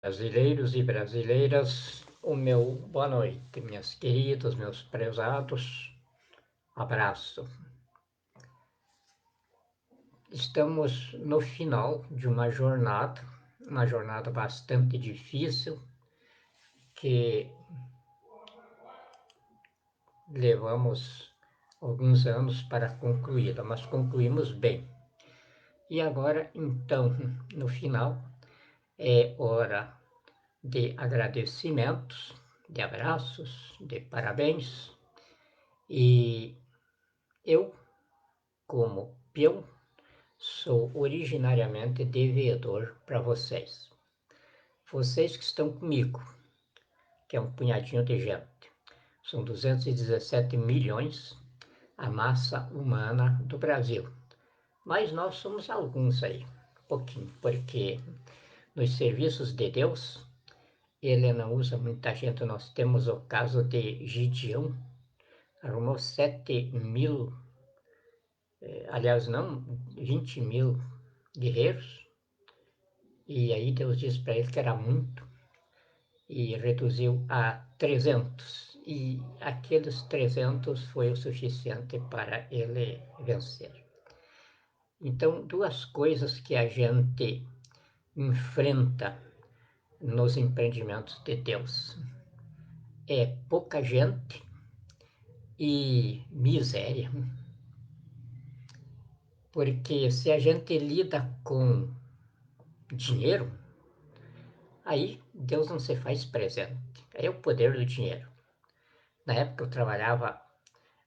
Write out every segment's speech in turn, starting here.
Brasileiros e brasileiras, o meu boa noite, minhas queridas, meus prezados, abraço. Estamos no final de uma jornada bastante difícil, que levamos alguns anos para concluí-la, mas concluímos bem. E agora, então, no final, é hora de agradecimentos, de abraços, de parabéns. E eu, como peão, sou originariamente devedor para vocês. Vocês que estão comigo, que é um punhadinho de gente. São 217 milhões a massa humana do Brasil. Mas nós somos alguns aí, pouquinho, porque nos serviços de Deus, ele não usa muita gente. Nós temos o caso de Gideão, arrumou 7.000, aliás, não, 20 mil guerreiros, e aí Deus disse para ele que era muito, e reduziu a 300, e aqueles 300 foi o suficiente para ele vencer. Então, duas coisas que a gente enfrenta nos empreendimentos de Deus é pouca gente e miséria. Porque se a gente lida com dinheiro, aí Deus não se faz presente. Aí é o poder do dinheiro. Na época eu trabalhava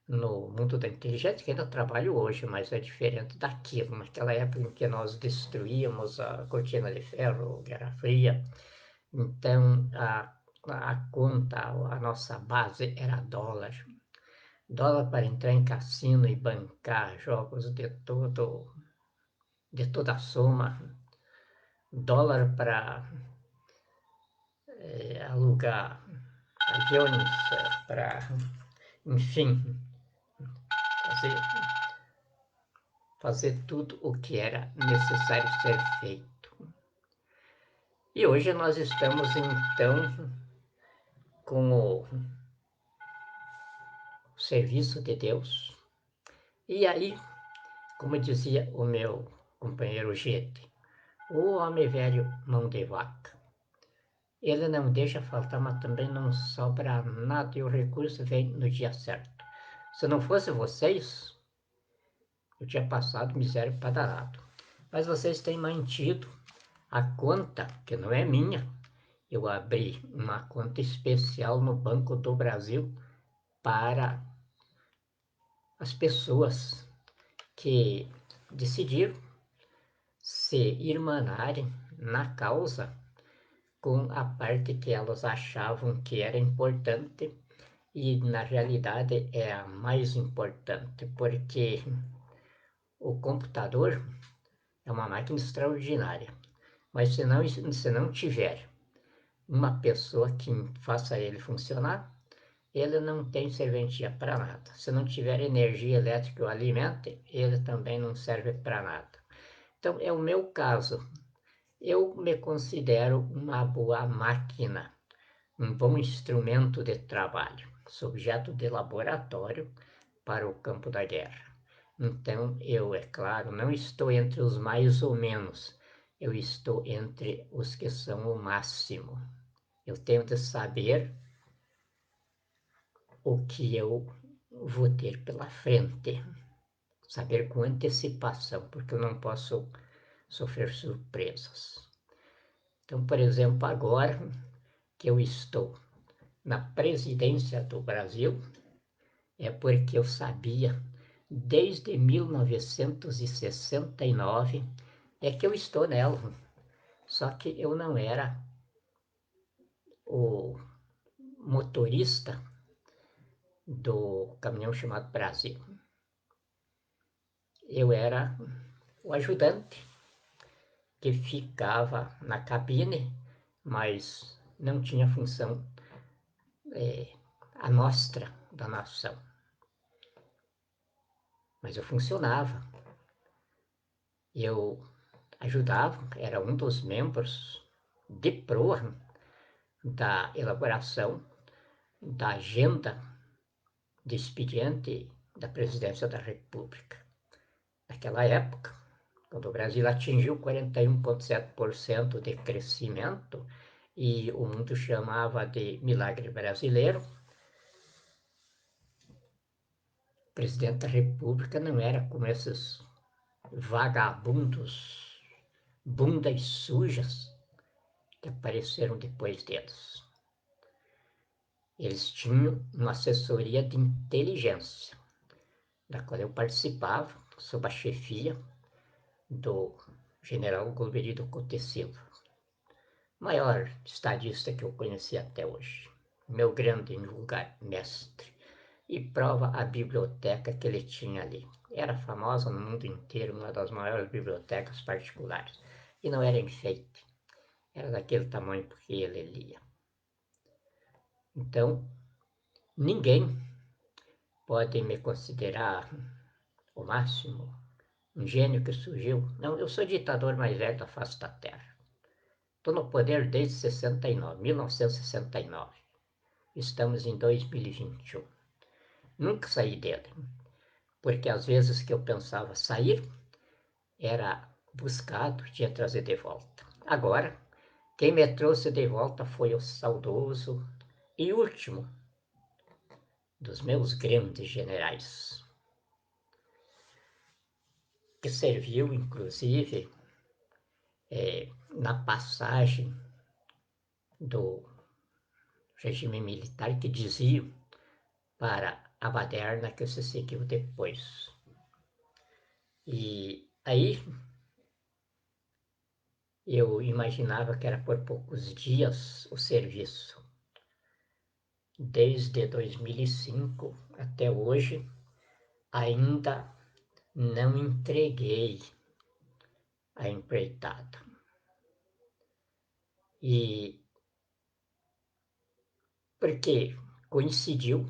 no mundo da inteligência, que ainda trabalho hoje, mas é diferente daquilo. Naquela época em que nós destruíamos a cortina de ferro, Guerra Fria, então a conta, a nossa base era dólar. Dólar para entrar em cassino e bancar jogos de toda a soma. Dólar para alugar aviões, para, enfim, fazer, fazer tudo o que era necessário ser feito. E hoje nós estamos, então, com o serviço de Deus. E aí, como dizia o meu companheiro Gete, o homem velho mão de vaca. Ele não deixa faltar, mas também não sobra nada e o recurso vem no dia certo. Se não fosse vocês, eu tinha passado miséria para danado. Mas vocês têm mantido a conta, que não é minha. Eu abri uma conta especial no Banco do Brasil para as pessoas que decidiram se irmanarem na causa com a parte que elas achavam que era importante e na realidade é a mais importante, porque o computador é uma máquina extraordinária, mas se não tiver uma pessoa que faça ele funcionar, ele não tem serventia para nada. Se não tiver energia elétrica que o alimente, ele também não serve para nada. Então, é o meu caso. Eu me considero uma boa máquina, um bom instrumento de trabalho, objeto de laboratório para o campo da guerra. Então, eu, é claro, não estou entre os mais ou menos, eu estou entre os que são o máximo. Eu tenho de saber o que eu vou ter pela frente, saber com antecipação, porque eu não posso sofrer surpresas. Então, por exemplo, agora que eu estou na presidência do Brasil, é porque eu sabia, desde 1969, é que eu estou nela. Só que eu não era o motorista do caminhão chamado Brasil. Eu era o ajudante que ficava na cabine, mas não tinha função a nostra da nação. Mas eu funcionava. Eu ajudava, era um dos membros de proa da elaboração da agenda de expediente da Presidência da República. Naquela época, quando o Brasil atingiu 41,7% de crescimento e o mundo chamava de milagre brasileiro, o presidente da República não era como esses vagabundos, bundas sujas que apareceram depois deles. Eles tinham uma assessoria de inteligência, da qual eu participava, sob a chefia do general Golbery Couto Silva, maior estadista que eu conheci até hoje, meu grande vulgar mestre, e prova a biblioteca que ele tinha ali. Era famosa no mundo inteiro, uma das maiores bibliotecas particulares, e não era enfeite, era daquele tamanho porque ele lia. Então, ninguém pode me considerar o máximo, um gênio que surgiu. Não, eu sou o ditador mais velho da face da Terra. Estou no poder desde 69, 1969. Estamos em 2021. Nunca saí dele, porque às vezes que eu pensava sair, era buscado, tinha que trazer de volta. Agora, quem me trouxe de volta foi o saudoso e último dos meus grandes generais, que serviu, inclusive, na passagem do regime militar que diziam para a baderna que se seguiu depois. E aí eu imaginava que era por poucos dias o serviço. Desde 2005 até hoje, ainda não entreguei a empreitada. E porque coincidiu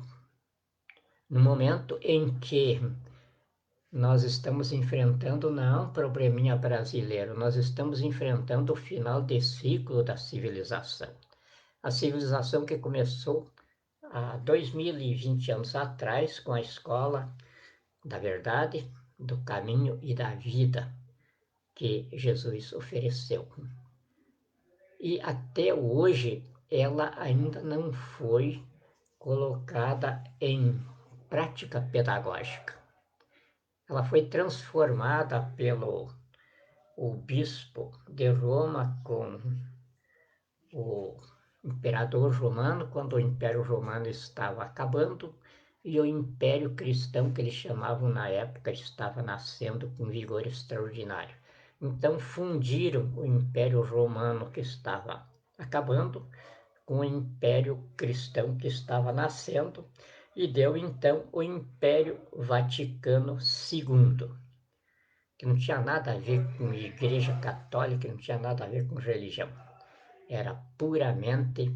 no momento em que nós estamos enfrentando não um probleminha brasileiro, nós estamos enfrentando o final de ciclo da civilização. A civilização que começou há 2020 anos atrás com a escola da verdade, do caminho e da vida que Jesus ofereceu. E até hoje ela ainda não foi colocada em prática pedagógica. Ela foi transformada pelo o bispo de Roma com o imperador romano, quando o Império Romano estava acabando, e o Império Cristão, que eles chamavam na época, estava nascendo com vigor extraordinário. Então fundiram o Império Romano, que estava acabando, com o Império Cristão, que estava nascendo, e deu então o Império Vaticano II, que não tinha nada a ver com Igreja Católica, não tinha nada a ver com religião. Era puramente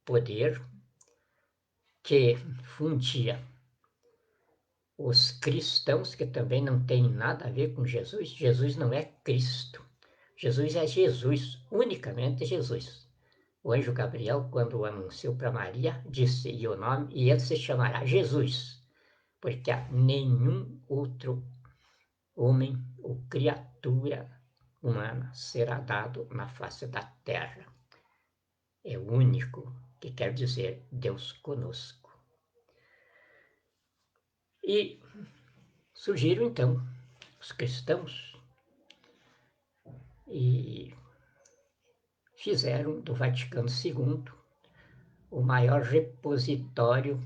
poder que fundia os cristãos, que também não tem nada a ver com Jesus. Jesus não é Cristo. Jesus é Jesus, unicamente Jesus. O anjo Gabriel, quando anunciou para Maria, disse e o nome, e ele se chamará Jesus, porque há nenhum outro homem ou criatura humana será dado na face da terra. É o único, que quer dizer Deus conosco. E surgiram então os cristãos e fizeram do Vaticano II o maior repositório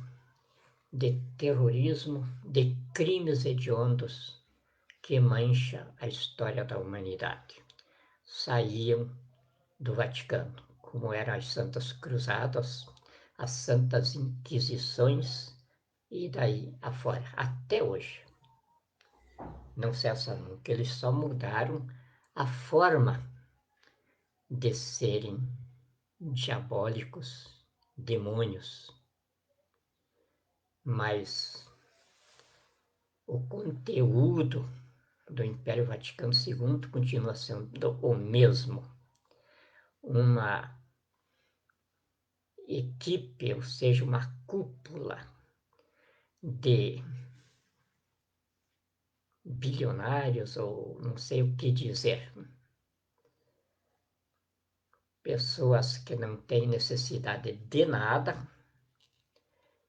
de terrorismo, de crimes hediondos que mancha a história da humanidade. Saíam do Vaticano, como eram as Santas Cruzadas, as Santas Inquisições e daí afora, até hoje. Não cessa nunca, eles só mudaram a forma de serem diabólicos, demônios, mas o conteúdo do Império Vaticano II continua sendo o mesmo. uma equipe, ou seja, uma cúpula de bilionários, ou não sei o que dizer, pessoas que não têm necessidade de nada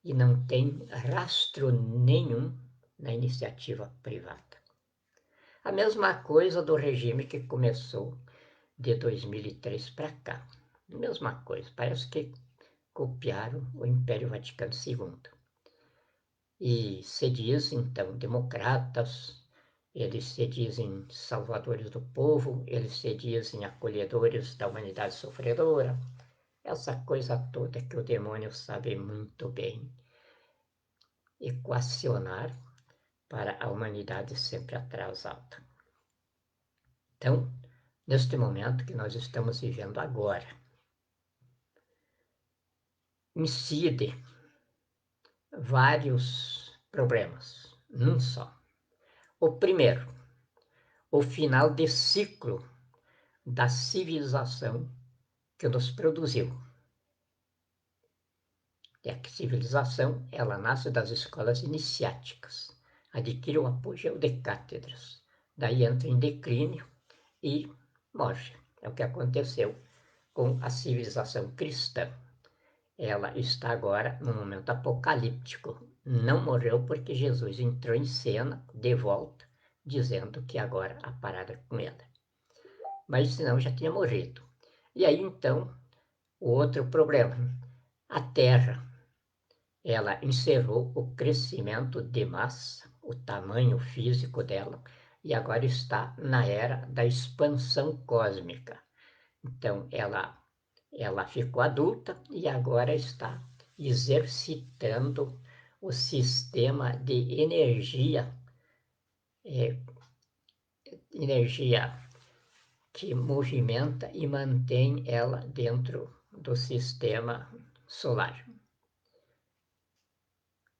e não têm rastro nenhum na iniciativa privada. A mesma coisa do regime que começou de 2003 para cá. Mesma coisa, parece que copiaram o Império Vaticano II. E se diz, então, democratas, eles se dizem salvadores do povo, eles se dizem acolhedores da humanidade sofredora, essa coisa toda que o demônio sabe muito bem equacionar para a humanidade sempre atrasada. Então, neste momento que nós estamos vivendo agora, incide vários problemas, num só. O primeiro, o final de ciclo da civilização que nos produziu. E a civilização, ela nasce das escolas iniciáticas, adquire o apogeu de cátedras, daí entra em declínio e morre. É o que aconteceu com a civilização cristã. Ela está agora num momento apocalíptico. Não morreu porque Jesus entrou em cena de volta, dizendo que agora a parada é com ela. Mas senão já tinha morrido. E aí então, o outro problema, a Terra, ela encerrou o crescimento de massa, o tamanho físico dela, e agora está na era da expansão cósmica. Então, ela ficou adulta e agora está exercitando o sistema de energia que movimenta e mantém ela dentro do sistema solar.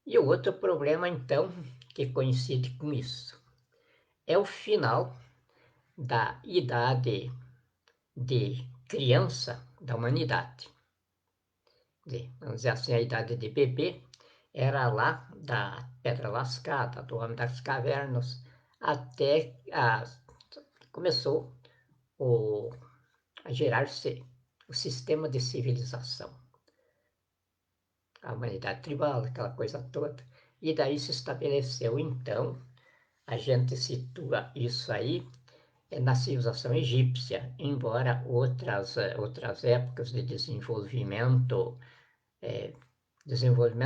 E o outro problema, então, que coincide com isso, é o final da idade de criança da humanidade. Vamos dizer assim, a idade de bebê era lá da Pedra Lascada, do Homem das Cavernas, até começou a gerar-se o sistema de civilização. A humanidade tribal, aquela coisa toda. E daí se estabeleceu, então, a gente situa isso aí na civilização egípcia, embora outras épocas de desenvolvimento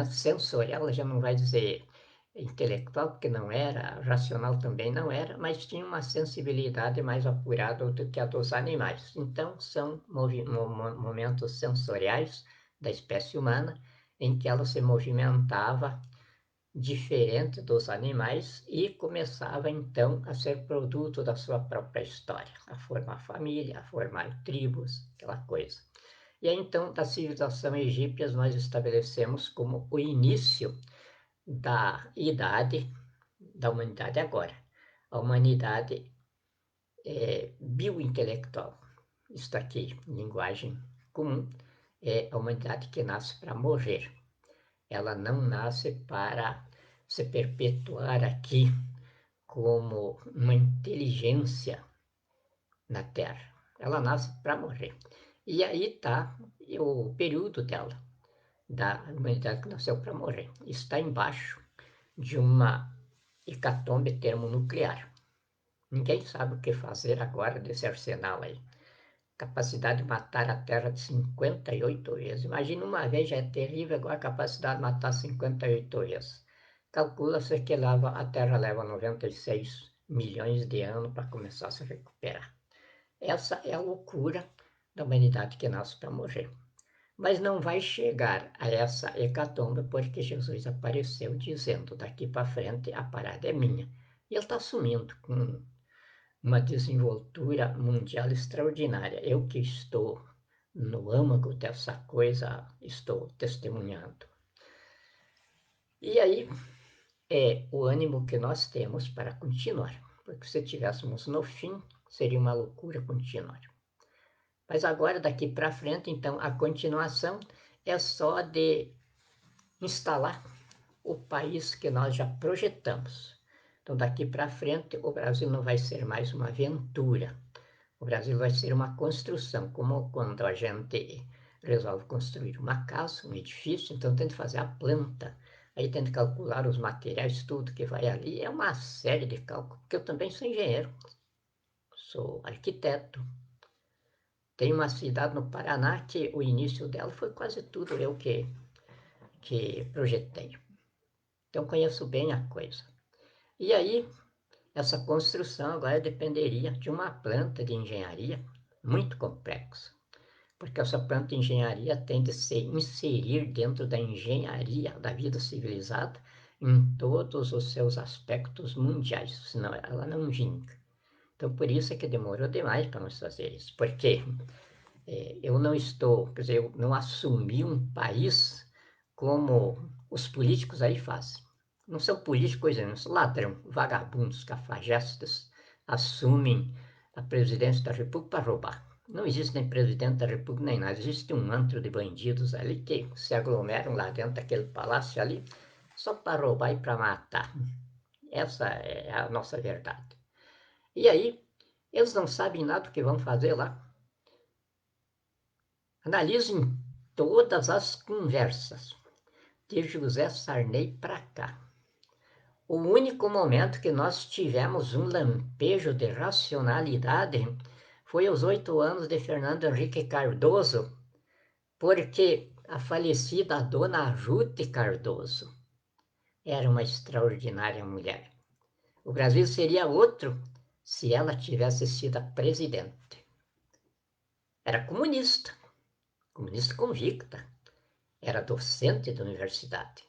sensorial, já não vai dizer intelectual, porque não era, racional também não era, mas tinha uma sensibilidade mais apurada do que a dos animais. Então, são momentos sensoriais da espécie humana em que ela se movimentava diferente dos animais e começava então a ser produto da sua própria história, a formar família, a formar tribos, aquela coisa. E aí, então, da civilização egípcia, nós estabelecemos como o início da idade da humanidade agora. A humanidade biointelectual. Isto aqui, em linguagem comum, é a humanidade que nasce para morrer. Ela não nasce para se perpetuar aqui como uma inteligência na Terra. Ela nasce para morrer. E aí está o período dela, da humanidade que nasceu para morrer. Está embaixo de uma hecatombe termonuclear. Ninguém sabe o que fazer agora desse arsenal aí. Capacidade de matar a Terra de 58 vezes. Imagina, uma vez já é terrível, agora a capacidade de matar 58 vezes. Calcula-se que a Terra leva 96 milhões de anos para começar a se recuperar. Essa é a loucura da humanidade que nasce para morrer. Mas não vai chegar a essa hecatombe porque Jesus apareceu dizendo, daqui para frente a parada é minha. E ele está assumindo com uma desenvoltura mundial extraordinária. Eu que estou no âmago dessa coisa, estou testemunhando. E aí é o ânimo que nós temos para continuar, porque se estivéssemos no fim, seria uma loucura continuar. Mas agora, daqui para frente, então, a continuação é só de instalar o país que nós já projetamos. Então, daqui para frente, o Brasil não vai ser mais uma aventura. O Brasil vai ser uma construção, como quando a gente resolve construir uma casa, um edifício, então tem que fazer a planta, aí tem que calcular os materiais, tudo que vai ali, é uma série de cálculos, porque eu também sou engenheiro, sou arquiteto. Tem uma cidade no Paraná que o início dela foi quase tudo eu que projetei. Então conheço bem a coisa. E aí, essa construção agora dependeria de uma planta de engenharia muito complexa, porque essa planta de engenharia tem de se inserir dentro da engenharia da vida civilizada em todos os seus aspectos mundiais, senão ela não vinga. Então, por isso é que demorou demais para nós fazer isso, porque eu não estou, quer dizer, eu não assumi um país como os políticos aí fazem. Não são políticos, coisa não, são ladrão, vagabundos, cafajestas, assumem a presidência da República para roubar. Não existe nem presidente da República nem nada, existe um antro de bandidos ali que se aglomeram lá dentro daquele palácio ali só para roubar e para matar. Essa é a nossa verdade. E aí, eles não sabem nada do que vão fazer lá. Analisem todas as conversas de José Sarney para cá. O único momento que nós tivemos um lampejo de racionalidade foi aos 8 anos de Fernando Henrique Cardoso, porque a falecida dona Ruth Cardoso era uma extraordinária mulher. O Brasil seria outro se ela tivesse sido a presidente. Era comunista, comunista convicta, era docente da universidade,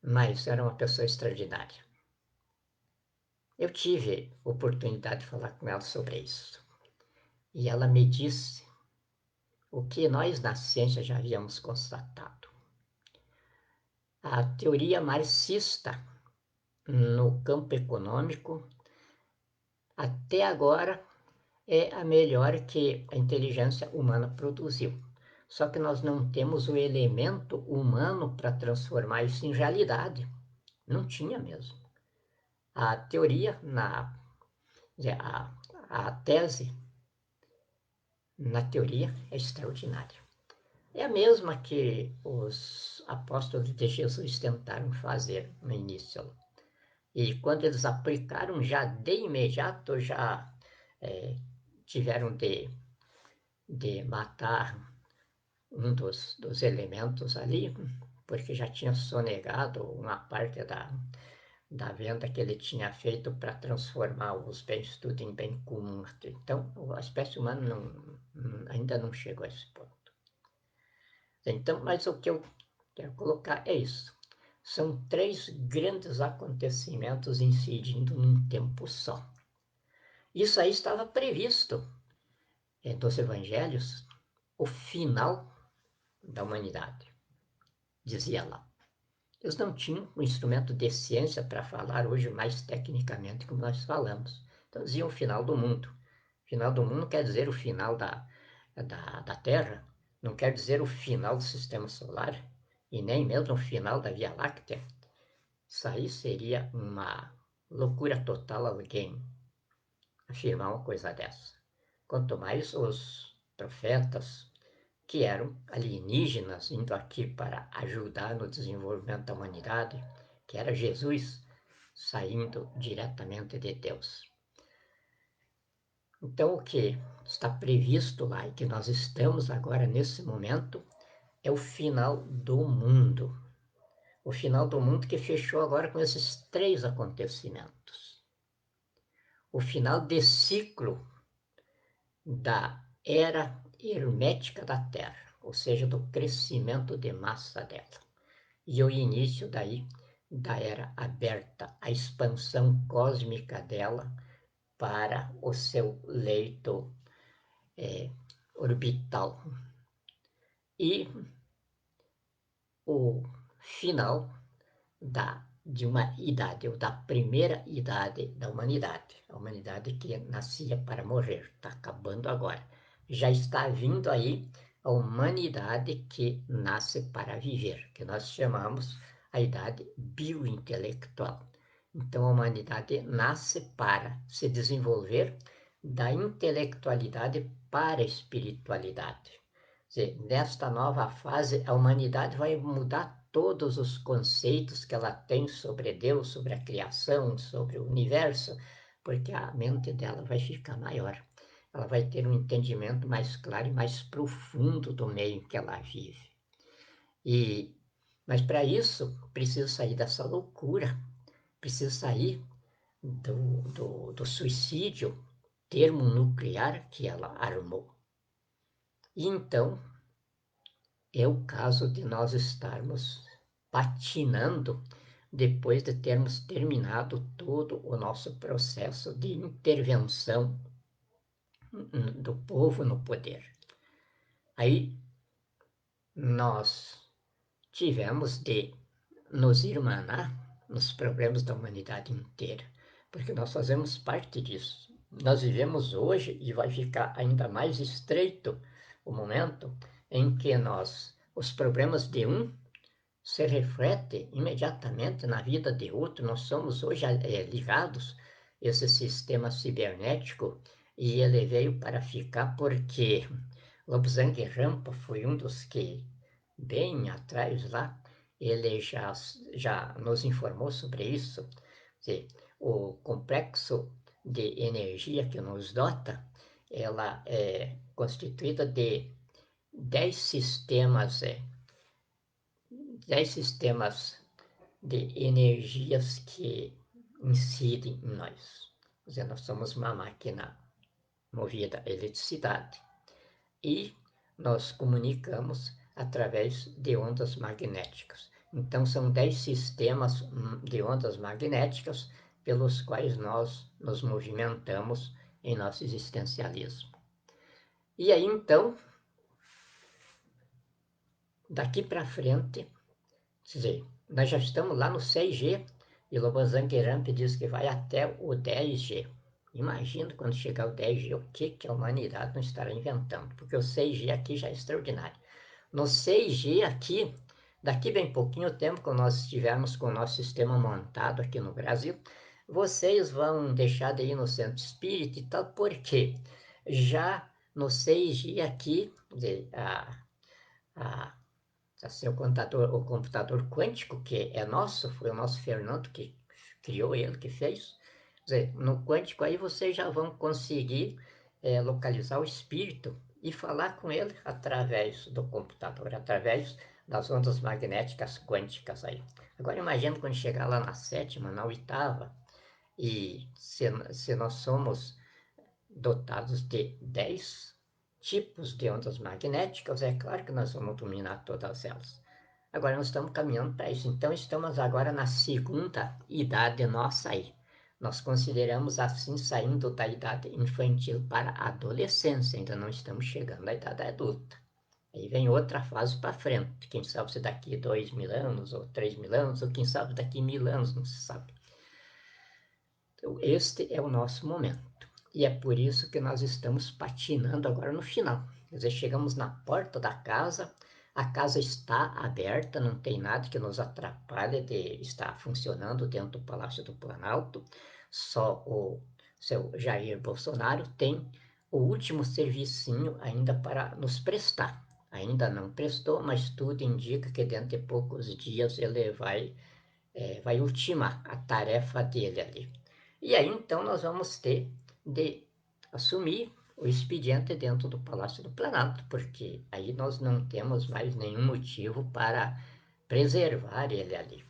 mas era uma pessoa extraordinária. Eu tive oportunidade de falar com ela sobre isso. E ela me disse o que nós na ciência já havíamos constatado. A teoria marxista no campo econômico, até agora, é a melhor que a inteligência humana produziu. Só que nós não temos o elemento humano para transformar isso em realidade. Não tinha mesmo. A teoria, a tese, na teoria, é extraordinária. É a mesma que os apóstolos de Jesus tentaram fazer no início. E quando eles aplicaram, já de imediato, já tiveram de matar um dos elementos ali, porque já tinha sonegado uma parte da venda que ele tinha feito para transformar os bens tudo em bem comum. Então, a espécie humana ainda não chegou a esse ponto. Então, mas o que eu quero colocar é isso. São 3 grandes acontecimentos incidindo num tempo só. Isso aí estava previsto nos evangelhos, o final da humanidade, dizia lá. Eles não tinham um instrumento de ciência para falar hoje mais tecnicamente como nós falamos. Então diziam o final do mundo. O final do mundo não quer dizer o final da Terra, não quer dizer o final do sistema solar, e nem mesmo o final da Via Láctea. Isso aí seria uma loucura total alguém afirmar uma coisa dessa. Quanto mais os profetas, que eram alienígenas indo aqui para ajudar no desenvolvimento da humanidade, que era Jesus saindo diretamente de Deus. Então, o que está previsto lá e que nós estamos agora nesse momento é o final do mundo. O final do mundo que fechou agora com esses 3 acontecimentos. O final de ciclo da era hermética da Terra, ou seja, do crescimento de massa dela. E o início daí da era aberta, a expansão cósmica dela para o seu leito orbital. E o final de uma idade, ou da primeira idade da humanidade. A humanidade que nascia para morrer, está acabando agora. já está vindo aí a humanidade que nasce para viver, que nós chamamos a idade biointelectual. Então, a humanidade nasce para se desenvolver da intelectualidade para a espiritualidade. Quer dizer, nesta nova fase, a humanidade vai mudar todos os conceitos que ela tem sobre Deus, sobre a criação, sobre o universo, porque a mente dela vai ficar maior. Ela vai ter um entendimento mais claro e mais profundo do meio em que ela vive. Mas para isso, precisa sair dessa loucura, precisa sair do suicídio, termo nuclear que ela armou. E então, é o caso de nós estarmos patinando depois de termos terminado todo o nosso processo de intervenção do povo no poder. Aí nós tivemos de nos irmanar nos problemas da humanidade inteira, porque nós fazemos parte disso. Nós vivemos hoje e vai ficar ainda mais estreito o momento em que os problemas de um se refletem imediatamente na vida de outro. Nós somos hoje ligados a esse sistema cibernético e ele veio para ficar porque Lobsang Rampa foi um dos que, bem atrás lá, ele já nos informou sobre isso. Quer dizer, o complexo de energia que nos dota, ela é constituída de 10 sistemas, 10 sistemas de energias que incidem em nós. Quer dizer, nós somos uma máquina movida a eletricidade e nós comunicamos através de ondas magnéticas. Então, são 10 sistemas de ondas magnéticas pelos quais nós nos movimentamos em nosso existencialismo. E aí, então, daqui para frente, quer dizer, nós já estamos lá no 6G e Lobsang Ramp diz que vai até o 10G. Imagina quando chegar o 10G, o que a humanidade não estará inventando, porque o 6G aqui já é extraordinário. No 6G aqui, daqui bem pouquinho tempo que nós estivermos com o nosso sistema montado aqui no Brasil, vocês vão deixar de ir no centro espírita e tal, porque já no 6G aqui, assim, o computador quântico, que é nosso, foi o nosso Fernando que criou ele, que fez. Quer dizer, no quântico aí vocês já vão conseguir localizar o espírito e falar com ele através do computador, através das ondas magnéticas quânticas aí. Agora imagina quando chegar lá na 7ª, na 8ª, e se nós somos dotados de 10 tipos de ondas magnéticas, é claro que nós vamos dominar todas elas. Agora nós estamos caminhando para isso. Então estamos agora na segunda idade nossa aí. Nós consideramos assim saindo da idade infantil para a adolescência, ainda não estamos chegando à idade adulta. Aí vem outra fase para frente, quem sabe se daqui 2.000 anos, ou 3.000 anos, ou quem sabe daqui 1.000 anos, não se sabe. Então, este é o nosso momento. E é por isso que nós estamos patinando agora no final. Quer dizer, chegamos na porta da casa, a casa está aberta, não tem nada que nos atrapalhe de estar funcionando dentro do Palácio do Planalto. Só o seu Jair Bolsonaro tem o último servicinho ainda para nos prestar. Ainda não prestou, mas tudo indica que dentro de poucos dias ele vai ultimar a tarefa dele ali. E aí, então, nós vamos ter de assumir o expediente dentro do Palácio do Planalto, porque aí nós não temos mais nenhum motivo para preservar ele ali.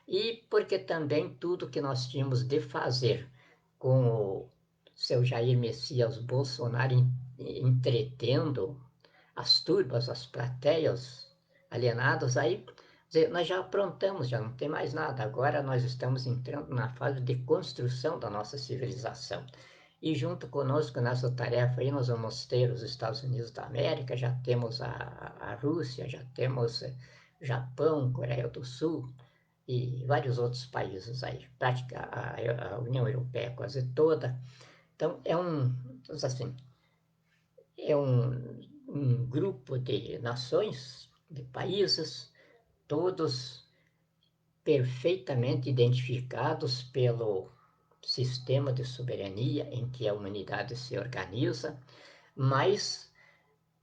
E porque também tudo que nós tínhamos de fazer com o seu Jair Messias Bolsonaro entretendo as turbas, as plateias alienadas, aí nós já aprontamos, já não tem mais nada. Agora nós estamos entrando na fase de construção da nossa civilização. E junto conosco nessa tarefa aí nós vamos ter os Estados Unidos da América, já temos a Rússia, já temos Japão, Coreia do Sul e vários outros países aí, a União Europeia quase toda. Então assim, é um grupo de nações, de países, todos perfeitamente identificados pelo sistema de soberania em que a humanidade se organiza, mas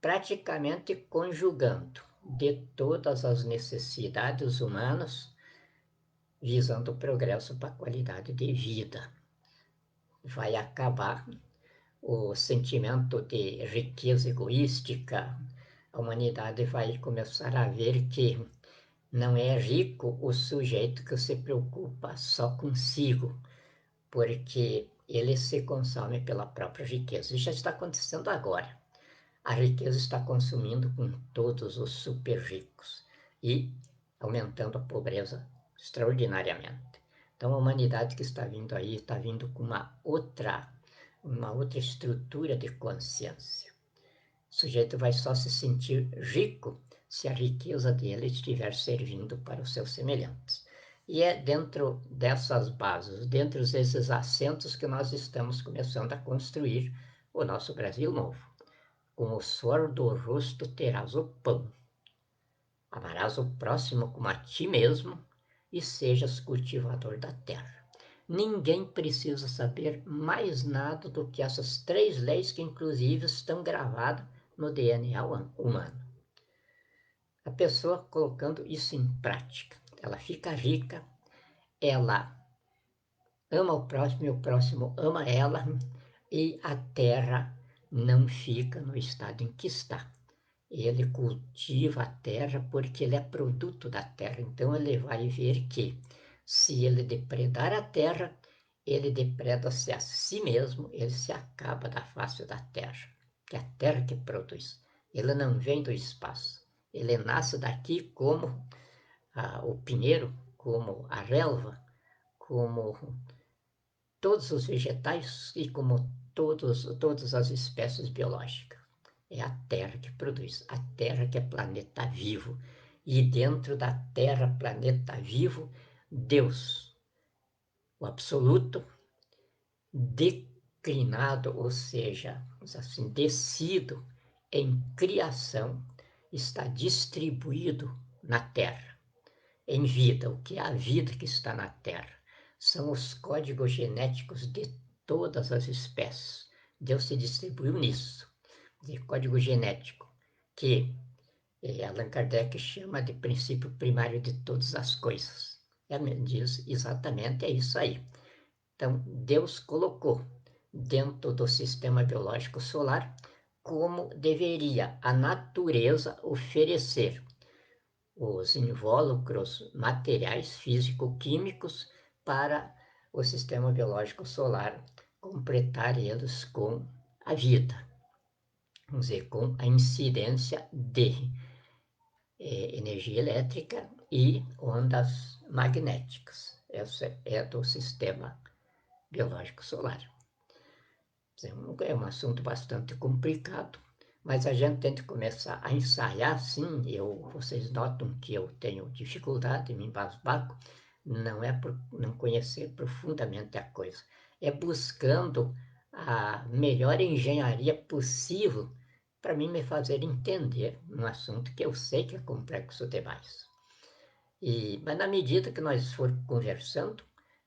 praticamente conjugando de todas as necessidades humanas, visando o progresso para a qualidade de vida. Vai acabar o sentimento de riqueza egoística, a humanidade vai começar a ver que não é rico o sujeito que se preocupa só consigo, porque ele se consome pela própria riqueza. Isso já está acontecendo agora. A riqueza está consumindo com todos os super ricos e aumentando a pobreza extraordinariamente. Então, a humanidade que está vindo aí está vindo com uma outra estrutura de consciência. O sujeito vai só se sentir rico se a riqueza dele estiver servindo para os seus semelhantes. E é dentro dessas bases, dentro desses assentos que nós estamos começando a construir o nosso Brasil novo. Com o suor do rosto terás o pão. Amarás o próximo como a ti mesmo e sejas cultivador da terra. Ninguém precisa saber mais nada do que essas 3 leis que, inclusive, estão gravadas no DNA humano. A pessoa colocando isso em prática, ela fica rica, ela ama o próximo e o próximo ama ela, e a terra não fica no estado em que está. Ele cultiva a terra porque ele é produto da terra. Então ele vai ver que se ele depredar a terra, ele depreda-se a si mesmo, ele se acaba da face da terra, que é a terra que produz. Ele não vem do espaço. Ele nasce daqui como o pinheiro, como a relva, como todos os vegetais e como todas as espécies biológicas. É a Terra que produz, a Terra que é planeta vivo. E dentro da Terra, planeta vivo, Deus, o absoluto, declinado, ou seja, assim, descido em criação, está distribuído na Terra, em vida. O que é a vida que está na Terra? São os códigos genéticos de todas as espécies. Deus se distribuiu nisso, de código genético, que Allan Kardec chama de princípio primário de todas as coisas. Ele diz exatamente é isso aí. Então, Deus colocou dentro do sistema biológico solar como deveria a natureza oferecer os invólucros materiais físico-químicos para o sistema biológico solar completar eles com a vida, vamos dizer, com a incidência de energia elétrica e ondas magnéticas. Essa é do sistema biológico solar. É um assunto bastante complicado, mas a gente tem que começar a ensaiar, sim. Vocês notam que eu tenho dificuldade, me embasbaco, não é por não conhecer profundamente a coisa, é buscando a melhor engenharia possível para mim me fazer entender um assunto que eu sei que é complexo demais. Mas na medida que nós for conversando,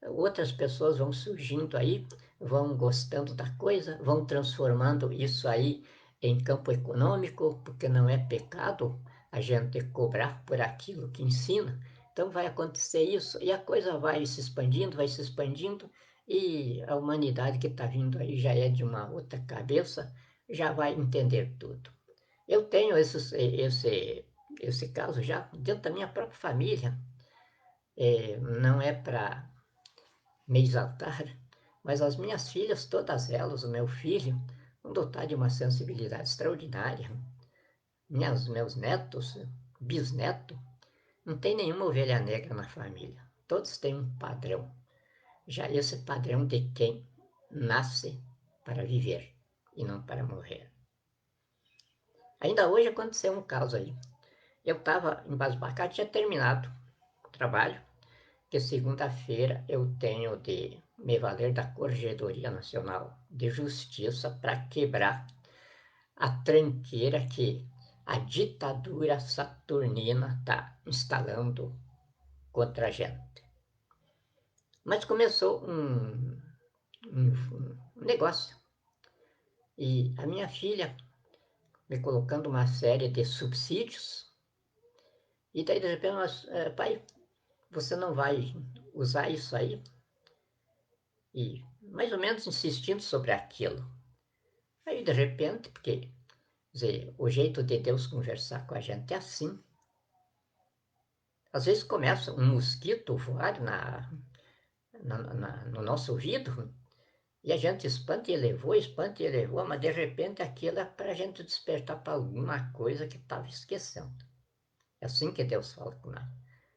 outras pessoas vão surgindo aí, vão gostando da coisa, vão transformando isso aí em campo econômico, porque não é pecado a gente cobrar por aquilo que ensina. Então vai acontecer isso e a coisa vai se expandindo, e a humanidade que está vindo aí já é de uma outra cabeça, já vai entender tudo. Eu tenho esse caso já dentro da minha própria família. Não é para me exaltar, mas as minhas filhas, todas elas, o meu filho, vão dotar de uma sensibilidade extraordinária. Meus netos, bisneto, não tem nenhuma ovelha negra na família. Todos têm um padrão. Já esse padrão de quem nasce para viver e não para morrer. Ainda hoje aconteceu um caso aí. Eu estava embasbacado, tinha terminado o trabalho, que segunda-feira eu tenho de me valer da Corregedoria Nacional de Justiça para quebrar a tranqueira que a ditadura saturnina está instalando contra a gente. Mas começou um negócio. E a minha filha me colocando uma série de subsídios. E daí, de repente, pai, você não vai usar isso aí? E mais ou menos insistindo sobre aquilo. Aí, de repente, porque quer dizer, o jeito de Deus conversar com a gente é assim. Às vezes começa um mosquito voar no nosso ouvido e a gente espanta e elevou, mas de repente aquilo é para a gente despertar para alguma coisa que estava esquecendo. É assim que Deus fala com nós.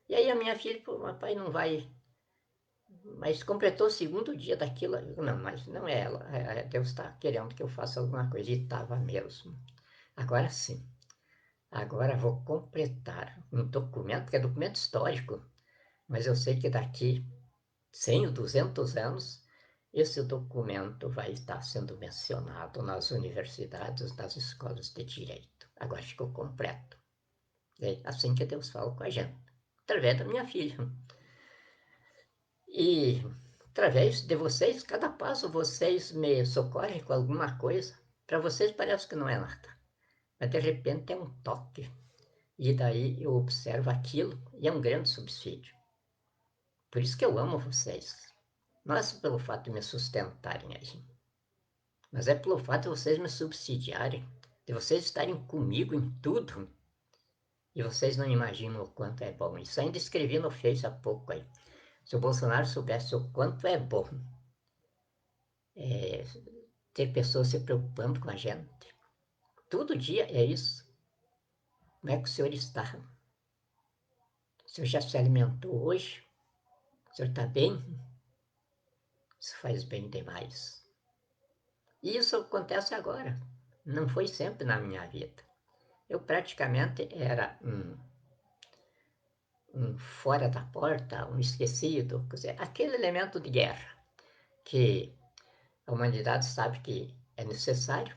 E aí a minha filha falou, papai, não vai. Mas completou o segundo dia daquilo. Não, mas não é ela. Deus está querendo que eu faça alguma coisa. E estava mesmo. Agora sim. Agora vou completar um documento, que é documento histórico. Mas eu sei que daqui 100 ou 200 anos, esse documento vai estar sendo mencionado nas universidades, nas escolas de direito. Agora ficou completo. É assim que Deus fala com a gente. Através da minha filha. E através de vocês, cada passo vocês me socorrem com alguma coisa. Para vocês parece que não é nada, mas de repente é um toque. E daí eu observo aquilo e é um grande subsídio. Por isso que eu amo vocês. Não é só pelo fato de me sustentarem aí, mas é pelo fato de vocês me subsidiarem, de vocês estarem comigo em tudo. E vocês não imaginam o quanto é bom. Isso ainda escrevi no Face há pouco aí. Se o Bolsonaro soubesse o quanto é bom é, ter pessoas se preocupando com a gente. Todo dia é isso. Como é que o senhor está? O senhor já se alimentou hoje? O senhor está bem? Isso faz bem demais. E isso acontece agora. Não foi sempre na minha vida. Eu praticamente era um fora da porta, um esquecido, quer dizer, aquele elemento de guerra que a humanidade sabe que é necessário,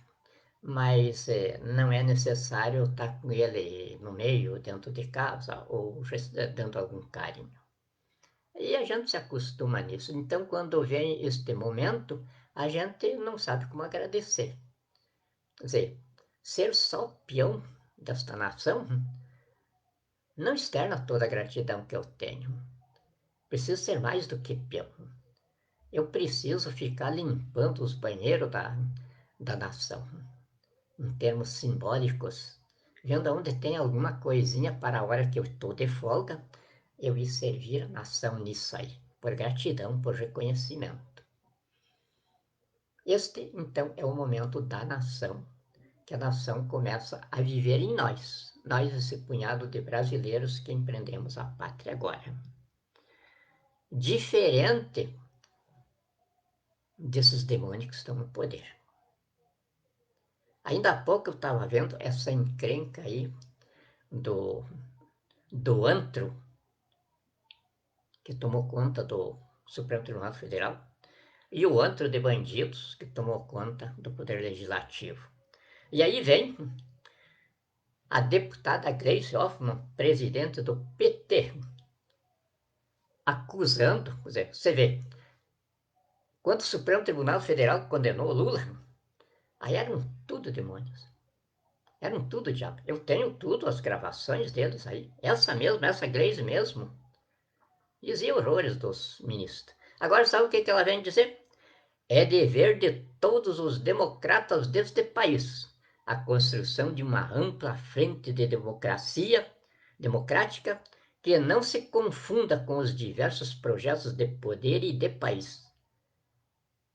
mas não é necessário estar com ele no meio, dentro de casa, ou dando algum carinho. E a gente se acostuma nisso. Então, quando vem este momento, a gente não sabe como agradecer. Quer dizer, ser só peão desta nação não externa toda a gratidão que eu tenho. Preciso ser mais do que peão. Eu preciso ficar limpando os banheiros da nação, em termos simbólicos, vendo onde tem alguma coisinha para a hora que eu estou de folga, eu ir servir a nação nisso aí, por gratidão, por reconhecimento. Este, então, é o momento da nação, que a nação começa a viver em nós, esse punhado de brasileiros que empreendemos a pátria agora. Diferente desses demônios que estão no poder. Ainda há pouco eu estava vendo essa encrenca aí do antro que tomou conta do Supremo Tribunal Federal e o antro de bandidos que tomou conta do Poder Legislativo. E aí vem a deputada Gleisi Hoffmann, presidente do PT, acusando, quer dizer, você vê, quando o Supremo Tribunal Federal condenou Lula, aí eram tudo demônios. Eram tudo diabo. Eu tenho tudo, as gravações deles aí. Essa Gleisi mesmo, dizia horrores dos ministros. Agora sabe o que ela vem dizer? É dever de todos os democratas deste país a construção de uma ampla frente de democrática que não se confunda com os diversos projetos de poder e de país.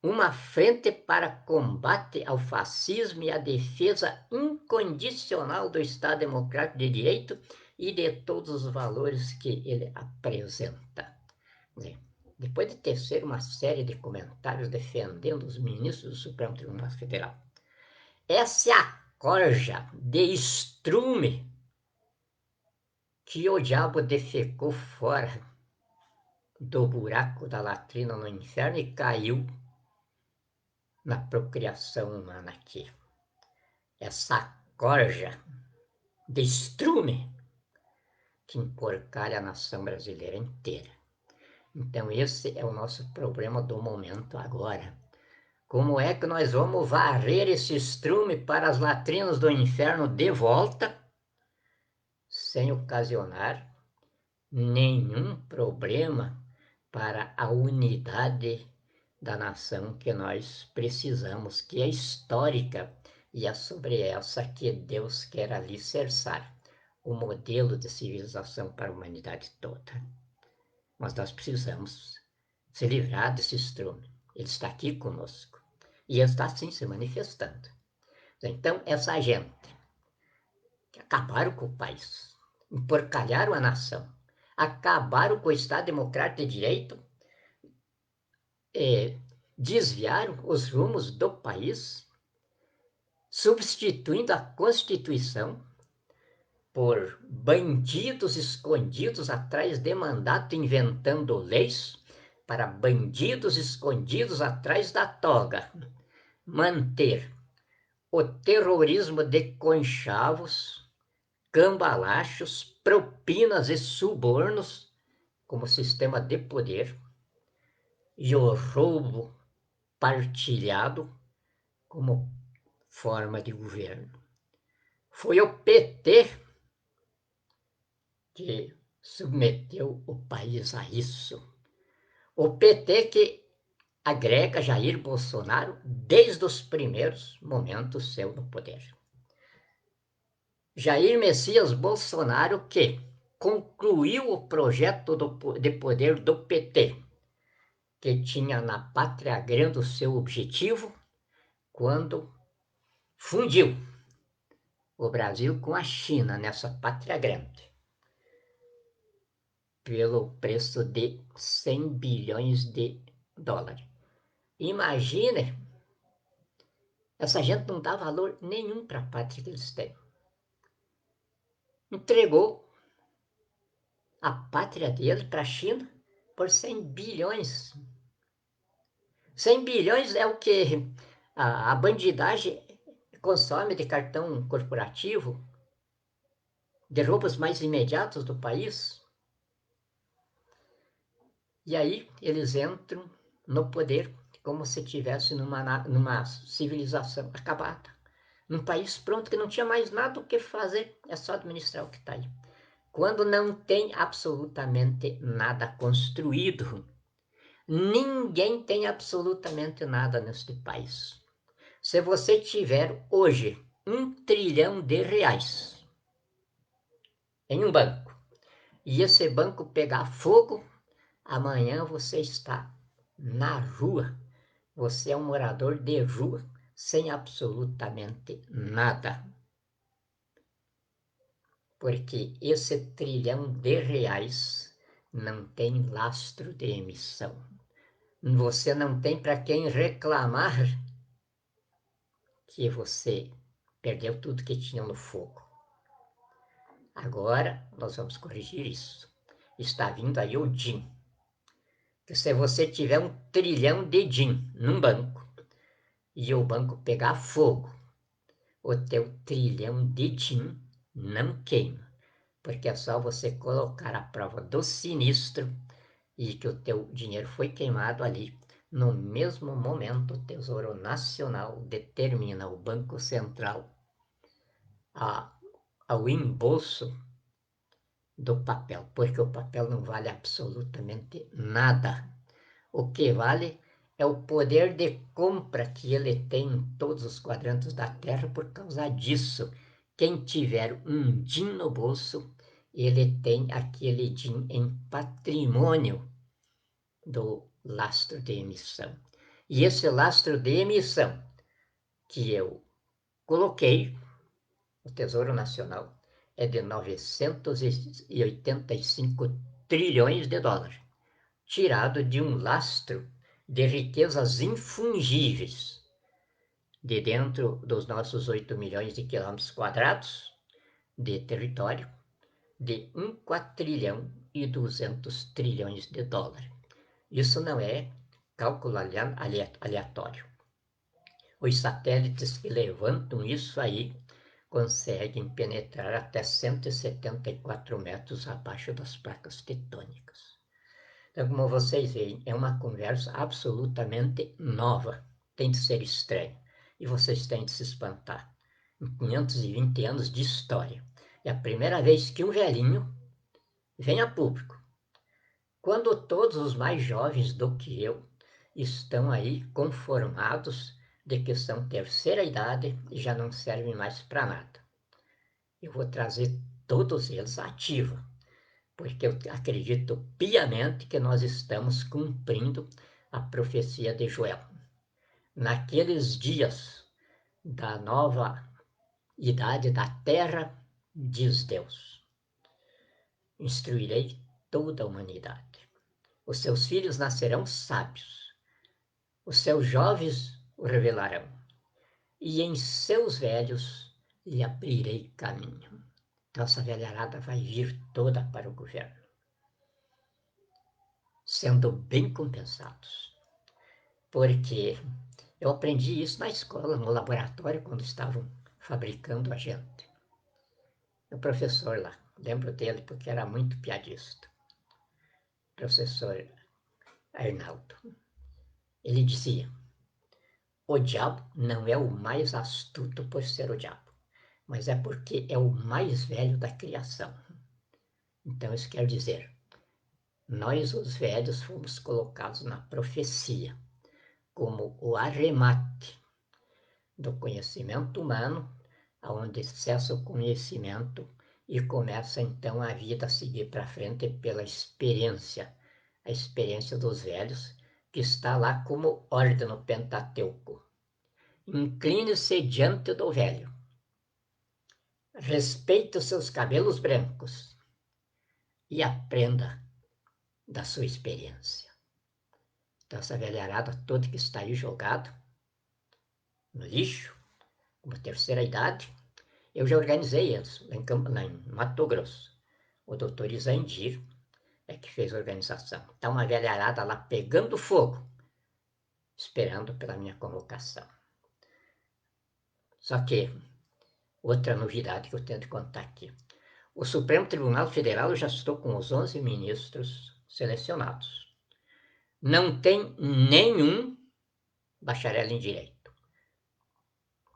Uma frente para combate ao fascismo e a defesa incondicional do Estado Democrático de Direito e de todos os valores que ele apresenta. Depois de tecer uma série de comentários defendendo os ministros do Supremo Tribunal Federal, essa é a corja de estrume que o diabo defecou fora do buraco da latrina no inferno e caiu na procriação humana aqui. essa corja de estrume que emporcalha a nação brasileira inteira. Então esse é o nosso problema do momento agora. Como é que nós vamos varrer esse estrume para as latrinas do inferno de volta, sem ocasionar nenhum problema para a unidade da nação que nós precisamos, que é histórica, e é sobre essa que Deus quer alicerçar o modelo de civilização para a humanidade toda. Mas nós precisamos se livrar desse estrume. Ele está aqui conosco. E ele está, sim, se manifestando. Então, essa gente que acabaram com o país, emporcalharam a nação, acabaram com o Estado Democrático de Direito, desviaram os rumos do país, substituindo a Constituição por bandidos escondidos atrás de mandato, inventando leis para bandidos escondidos atrás da toga manter o terrorismo de conchavos, cambalachos, propinas e subornos como sistema de poder e o roubo partilhado como forma de governo. Foi o PT que submeteu o país a isso. O PT que agrega Jair Bolsonaro desde os primeiros momentos seu no poder. Jair Messias Bolsonaro que concluiu o projeto de poder do PT, que tinha na Pátria Grande o seu objetivo, quando fundiu o Brasil com a China nessa Pátria Grande, pelo preço de 100 bilhões de dólares. Imagine, essa gente não dá valor nenhum para a pátria que eles têm. Entregou a pátria dele para a China por 100 bilhões. 100 bilhões é o que a bandidagem consome de cartão corporativo, de roubos mais imediatos do país. E aí eles entram no poder como se estivesse numa civilização acabada. Num país pronto que não tinha mais nada o que fazer, é só administrar o que está aí. Quando não tem absolutamente nada construído, ninguém tem absolutamente nada neste país. Se você tiver hoje R$1 trilhão em um banco, e esse banco pegar fogo, amanhã você está na rua. Você é um morador de rua sem absolutamente nada. Porque esse R$1 trilhão não tem lastro de emissão. Você não tem para quem reclamar que você perdeu tudo que tinha no fogo. Agora nós vamos corrigir isso. Está vindo aí o DIN. Que se você tiver R$1 trilhão num banco e o banco pegar fogo, o teu R$1 trilhão não queima. Porque é só você colocar a prova do sinistro e que o teu dinheiro foi queimado ali. No mesmo momento, o Tesouro Nacional determina o Banco Central ao embolso do papel, porque o papel não vale absolutamente nada. O que vale é o poder de compra que ele tem em todos os quadrantes da Terra. Por causa disso, quem tiver um DIN no bolso, ele tem aquele DIN em patrimônio do lastro de emissão. E esse lastro de emissão que eu coloquei no Tesouro Nacional é de 985 trilhões de dólares, tirado de um lastro de riquezas infungíveis de dentro dos nossos 8 milhões de quilômetros quadrados de território, de 1 quatrilhão e 200 trilhões de dólares. Isso não é cálculo aleatório. Os satélites que levantam isso aí conseguem penetrar até 174 metros abaixo das placas tectônicas. Então, como vocês veem, é uma conversa absolutamente nova. Tem de ser estranha. E vocês têm de se espantar. Em 520 anos de história, é a primeira vez que um velhinho vem a público. Quando todos os mais jovens do que eu estão aí conformados de que são terceira idade e já não servem mais para nada. Eu vou trazer todos eles à ativa, porque eu acredito piamente que nós estamos cumprindo a profecia de Joel. Naqueles dias da nova idade da terra, diz Deus, instruirei toda a humanidade. Os seus filhos nascerão sábios, os seus jovens o revelarão, e em seus velhos lhe abrirei caminho. Então essa velharada vai vir toda para o governo, sendo bem compensados. Porque eu aprendi isso na escola, no laboratório, quando estavam fabricando a gente. O professor lá, lembro dele porque era muito piadista, professor Arnaldo. Ele dizia: o diabo não é o mais astuto por ser o diabo, mas é porque é o mais velho da criação. Então isso quer dizer, nós os velhos fomos colocados na profecia como o arremate do conhecimento humano, onde cessa o conhecimento e começa então a vida a seguir para frente pela experiência, a experiência dos velhos, que está lá como ordem no Pentateuco. Incline-se diante do velho, respeite os seus cabelos brancos e aprenda da sua experiência. Então essa velharada toda que está aí jogada no lixo, como terceira idade, eu já organizei eles lá em Mato Grosso. O doutor Isandir é que fez a organização. Está uma velharada lá pegando fogo, esperando pela minha convocação. Só que, outra novidade que eu tenho de contar aqui. O Supremo Tribunal Federal, eu já estou com os 11 ministros selecionados. Não tem nenhum bacharel em Direito.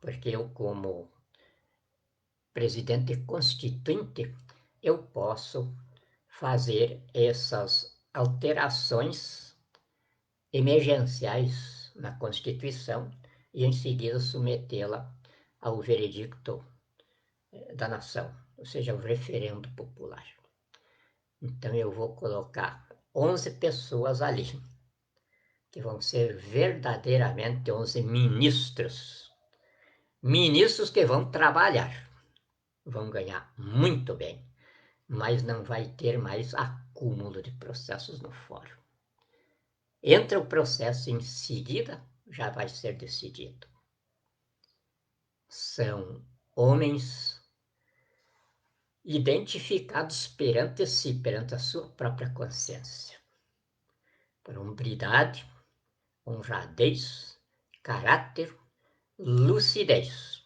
Porque eu, como presidente constituinte, eu posso fazer essas alterações emergenciais na Constituição e em seguida submetê-la ao veredicto da nação, ou seja, ao referendo popular. Então eu vou colocar 11 pessoas ali, que vão ser verdadeiramente 11 ministros. Ministros que vão trabalhar, vão ganhar muito bem, mas não vai ter mais acúmulo de processos no fórum. Entra o processo em seguida, já vai ser decidido. São homens identificados perante si, perante a sua própria consciência, por hombridade, honradez, caráter, lucidez.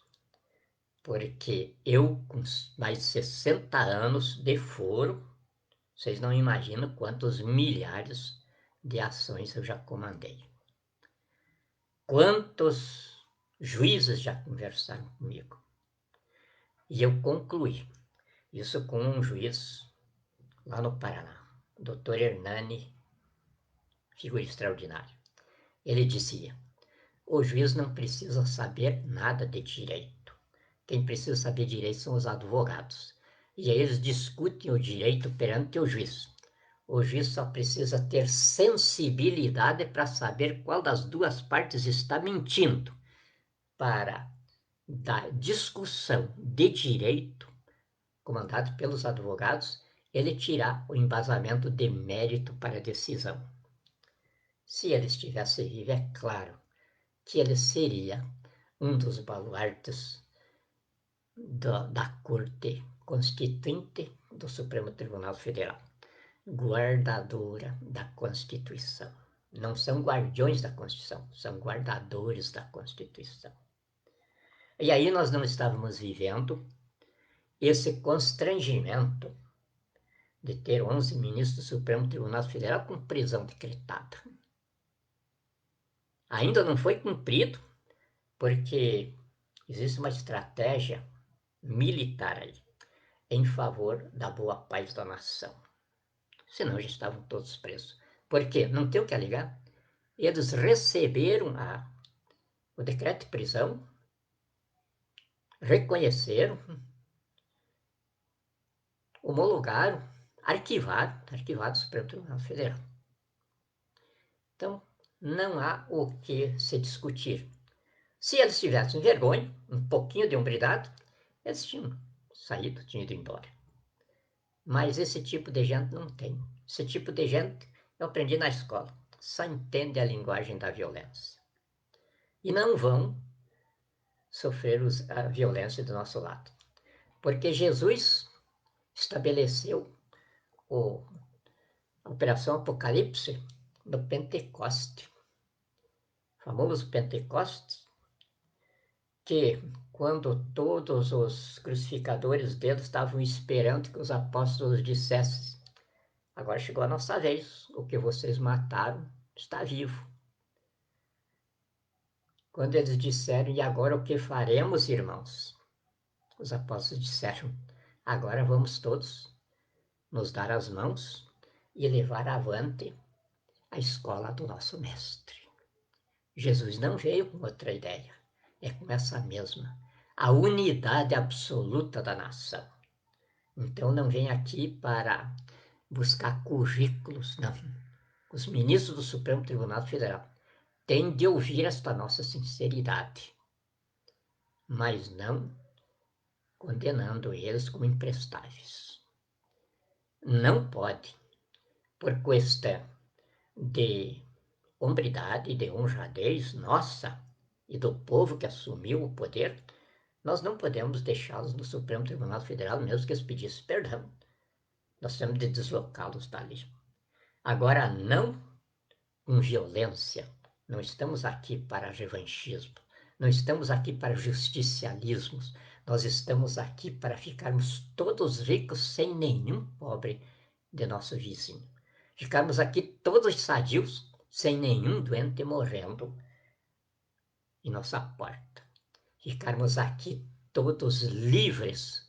Porque eu, com mais de 60 anos de foro, vocês não imaginam quantos milhares de ações eu já comandei. Quantos juízes já conversaram comigo? E eu concluí isso com um juiz lá no Paraná, o doutor Hernani, figura extraordinária. Ele dizia: o juiz não precisa saber nada de direito. Quem precisa saber direito são os advogados. E aí eles discutem o direito perante o juiz. O juiz só precisa ter sensibilidade para saber qual das duas partes está mentindo, para da discussão de direito, comandado pelos advogados, ele tirar o embasamento de mérito para a decisão. Se ele estivesse vivo, é claro que ele seria um dos baluartes da Corte Constituinte do Supremo Tribunal Federal, guardadora da Constituição. não são guardiões da Constituição, são guardadores da Constituição. E aí nós não estávamos vivendo esse constrangimento de ter 11 ministros do Supremo Tribunal Federal com prisão decretada. Ainda não foi cumprido, porque existe uma estratégia militar aí, em favor da boa paz da nação. Senão já estavam todos presos. Por quê? Não tem o que alegar. Eles receberam o decreto de prisão, reconheceram, homologaram, arquivaram o Supremo Tribunal Federal. Então, não há o que se discutir. Se eles tivessem vergonha, um pouquinho de hombridade, eles tinham saído, tinham ido embora. Mas esse tipo de gente não tem. Esse tipo de gente eu aprendi na escola. Só entende a linguagem da violência. E não vão sofrer a violência do nosso lado. Porque Jesus estabeleceu a Operação Apocalipse no Pentecoste. O famoso Pentecoste, que quando todos os crucificadores deles estavam esperando que os apóstolos dissessem: agora chegou a nossa vez, o que vocês mataram está vivo. Quando eles disseram: e agora o que faremos, irmãos? Os apóstolos disseram: agora vamos todos nos dar as mãos e levar avante a escola do nosso mestre. Jesus não veio com outra ideia, é com essa mesma, a unidade absoluta da nação. Então não vem aqui para buscar currículos, não. Os ministros do Supremo Tribunal Federal têm de ouvir esta nossa sinceridade, mas não condenando eles como imprestáveis. Não pode, por questão de hombridade, de honradez nossa e do povo que assumiu o poder, nós não podemos deixá-los no Supremo Tribunal Federal, mesmo que eles pedissem perdão. Nós temos de deslocá-los dali. Agora, não com violência. Não estamos aqui para revanchismo. Não estamos aqui para justicialismos. Nós estamos aqui para ficarmos todos ricos sem nenhum pobre de nosso vizinho. Ficarmos aqui todos sadios sem nenhum doente morrendo em nossa porta. Ficarmos aqui todos livres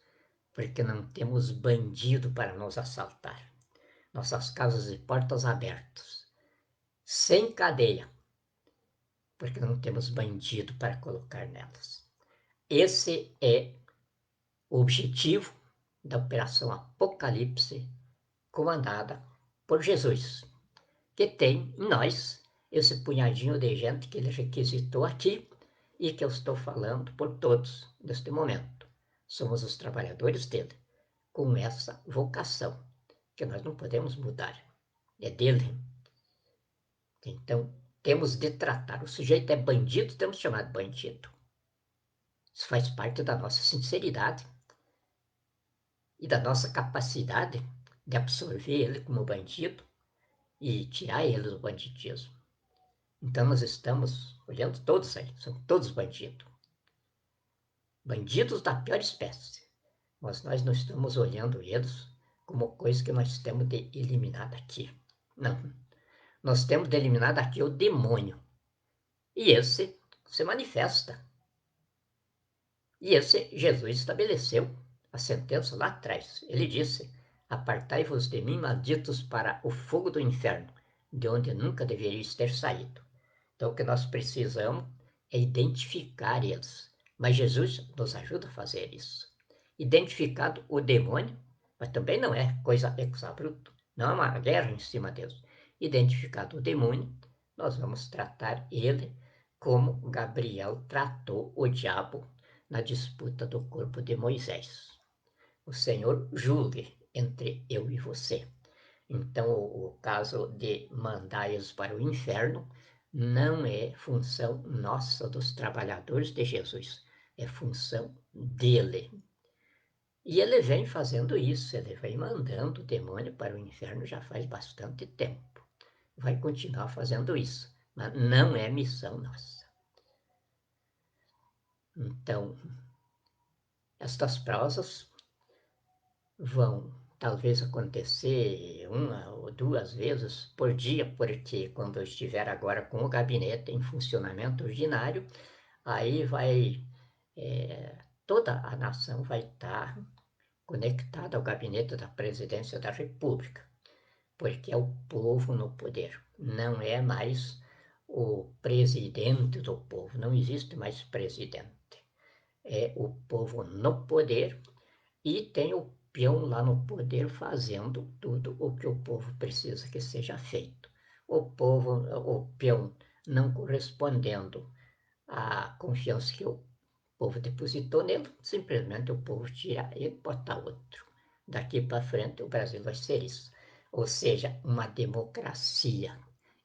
porque não temos bandido para nos assaltar. Nossas casas e portas abertas, sem cadeia, porque não temos bandido para colocar nelas. Esse é o objetivo da Operação Apocalipse, comandada por Jesus, que tem em nós esse punhadinho de gente que ele requisitou aqui e que eu estou falando por todos neste momento. Somos os trabalhadores dele, com essa vocação, que nós não podemos mudar, é dele. Então, temos de tratar. O sujeito é bandido, temos de chamar de bandido. Isso faz parte da nossa sinceridade e da nossa capacidade de absorver ele como bandido e tirar ele do banditismo. Então, nós estamos olhando todos aí, são todos bandidos. Bandidos da pior espécie. Mas nós não estamos olhando eles como coisa que nós temos de eliminar daqui. Não. Nós temos de eliminar daqui o demônio. E esse se manifesta. E esse Jesus estabeleceu a sentença lá atrás. Ele disse: apartai-vos de mim, malditos, para o fogo do inferno, de onde nunca deveríeis ter saído. Então, o que nós precisamos é identificar eles. Mas Jesus nos ajuda a fazer isso. Identificado o demônio, mas também não é coisa ex-abrupto, não é uma guerra em cima deles. Identificado o demônio, nós vamos tratar ele como Gabriel tratou o diabo na disputa do corpo de Moisés. O Senhor julgue entre eu e você. Então, o caso de mandar eles para o inferno não é função nossa, dos trabalhadores de Jesus, é função dele. E ele vem fazendo isso, ele vem mandando o demônio para o inferno já faz bastante tempo. vai continuar fazendo isso, mas não é missão nossa. Então, estas prosas vão talvez acontecer uma ou duas vezes por dia, porque quando eu estiver agora com o gabinete em funcionamento ordinário, aí vai, toda a nação vai estar conectada ao gabinete da presidência da República, porque é o povo no poder, não é mais o presidente do povo, não existe mais presidente, é o povo no poder e tem o peão lá no poder fazendo tudo o que o povo precisa que seja feito. O peão não correspondendo à confiança que o povo depositou nele, simplesmente o povo tira e bota outro. Daqui para frente o Brasil vai ser isso. Ou seja, uma democracia.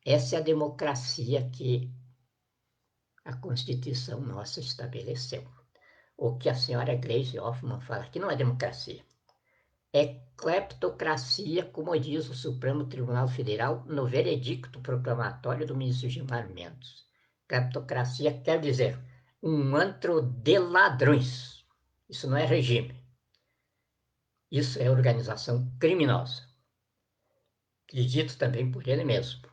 Essa é a democracia que a Constituição nossa estabeleceu. O que a senhora Gleisi Hoffmann fala que não é democracia. É cleptocracia, como diz o Supremo Tribunal Federal no veredicto proclamatório do ministro Gilmar Mendes. Cleptocracia quer dizer um antro de ladrões. Isso não é regime. Isso é organização criminosa. Dito também por ele mesmo.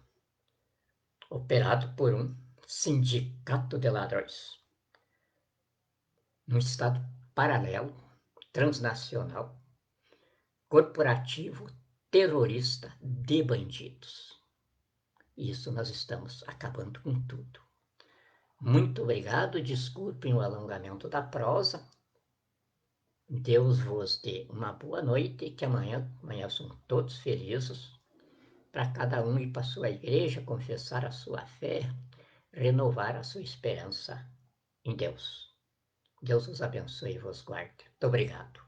Operado por um sindicato de ladrões. Num estado paralelo, transnacional, corporativo, terrorista de bandidos. Isso nós estamos acabando com tudo. Muito obrigado, desculpem o alongamento da prosa. Deus vos dê uma boa noite e que amanhã são todos felizes, para cada um ir para a sua igreja, confessar a sua fé, renovar a sua esperança em Deus. Deus os abençoe e vos guarde. Muito obrigado.